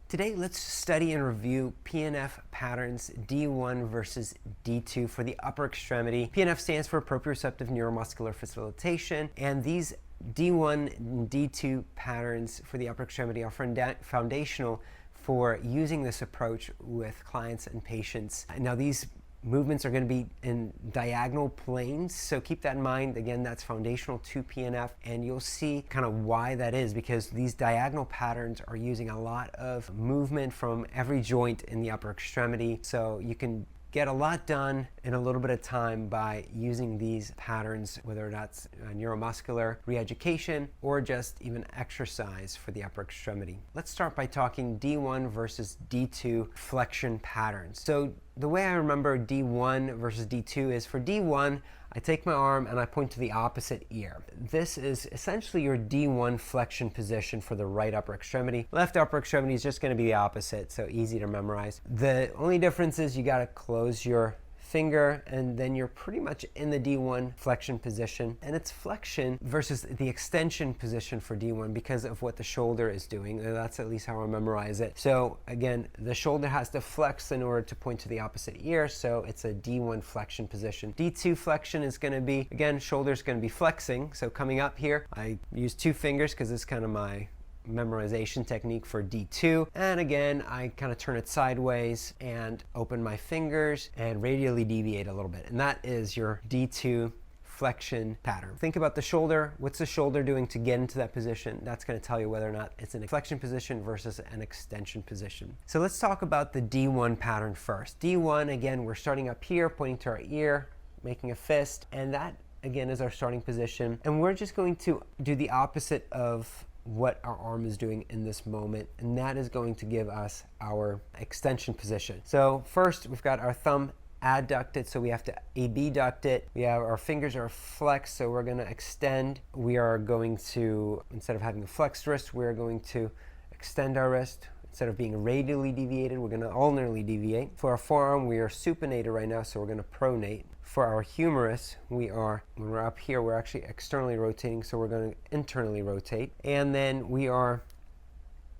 Today, let's study and review PNF patterns D1 versus D2 for the upper extremity. PNF stands for proprioceptive neuromuscular facilitation, and these D1 and D2 patterns for the upper extremity are foundational for using this approach with clients and patients. Now, these movements are going to be in diagonal planes, so keep that in mind. Again, that's foundational to PNF, and you'll see kind of why that is, because these diagonal patterns are using a lot of movement from every joint in the upper extremity, so you can get a lot done in a little bit of time by using these patterns, whether that's neuromuscular re-education or just even exercise for the upper extremity. Let's start by talking D1 versus D2 flexion patterns. So the way I remember D1 versus D2 is, for D1, I take my arm and I point to the opposite ear. This is essentially your D1 flexion position for the right upper extremity. Left upper extremity is just going to be the opposite, so easy to memorize. The only difference is you got to close your finger, and then you're pretty much in the D1 flexion position, and it's flexion versus the extension position for D1 because of what the shoulder is doing. That's at least how I memorize it. So again, the shoulder has to flex in order to point to the opposite ear, so it's a D1 flexion position. D2 flexion is going to be, again, shoulder's going to be flexing, so coming up here, I use two fingers because it's kind of my memorization technique for D2, and again I kind of turn it sideways and open my fingers and radially deviate a little bit, and that is your D2 flexion pattern. Think about the shoulder. What's the shoulder doing to get into that position? That's going to tell you whether or not it's an flexion position versus an extension position. So let's talk about the D1 pattern first. D1, again, we're starting up here, pointing to our ear, making a fist, and that again is our starting position, and we're just going to do the opposite of what our arm is doing in this moment, and that is going to give us our extension position. So first, we've got our thumb adducted, so we have to abduct it. We have our fingers are flexed, so we're going to extend. We are going to, instead of having a flexed wrist, we're going to extend our wrist. Instead of being radially deviated, we're going to ulnarly deviate. For our forearm, we are supinated right now, so we're going to pronate. For our humerus, when we're up here, we're actually externally rotating, so we're going to internally rotate. And then we are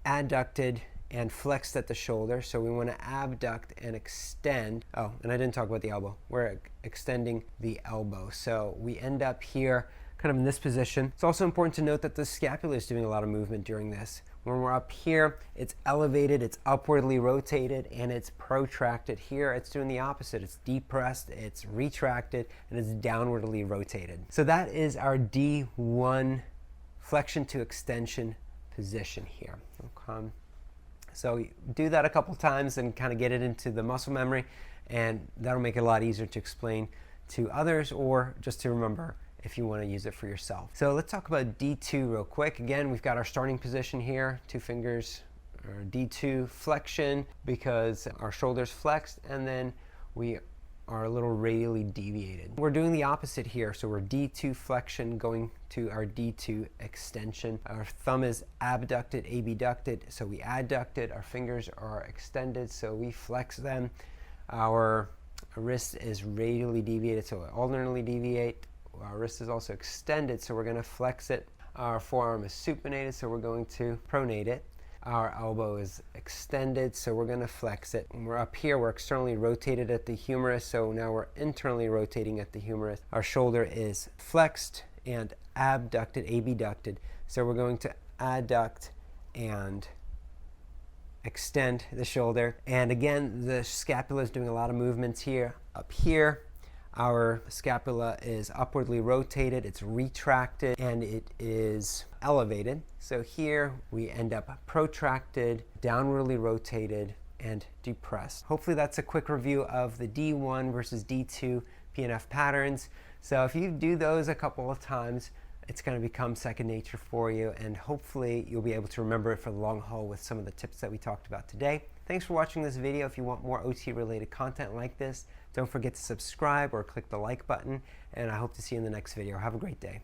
adducted and flexed at the shoulder, so we want to abduct and extend. Oh, and I didn't talk about the elbow. We're extending the elbow, so we end up here kind of in this position. It's also important to note that the scapula is doing a lot of movement during this. When we're up here, it's elevated, it's upwardly rotated, and it's protracted. Here, it's doing the opposite. It's depressed, it's retracted, and it's downwardly rotated. So that is our D1 flexion to extension position here. Okay. So do that a couple times and kind of get it into the muscle memory, and that'll make it a lot easier to explain to others or just to remember if you want to use it for yourself. So let's talk about D2 real quick. Again, we've got our starting position here, two fingers, or D2 flexion because our shoulder's flexed, and then we are a little radially deviated. We're doing the opposite here, so we're D2 flexion going to our D2 extension. Our thumb is abducted, abducted, so we adducted. Our fingers are extended, so we flex them. Our wrist is radially deviated, so we ulnarly deviate. Our wrist is also extended, so we're going to flex it. Our forearm is supinated, so we're going to pronate it. Our elbow is extended, so we're going to flex it. When we're up here, we're externally rotated at the humerus, so now we're internally rotating at the humerus. Our shoulder is flexed and abducted, abducted, so we're going to adduct and extend the shoulder. And again, the scapula is doing a lot of movements here. Up here, our scapula is upwardly rotated, it's retracted, and it is elevated. So here we end up protracted, downwardly rotated, and depressed. Hopefully that's a quick review of the D1 versus D2 PNF patterns. So if you do those a couple of times, it's going to become second nature for you, and hopefully you'll be able to remember it for the long haul with some of the tips that we talked about today. Thanks for watching this video. If you want more OT related content like this, don't forget to subscribe or click the like button, and I hope to see you in the next video. Have a great day.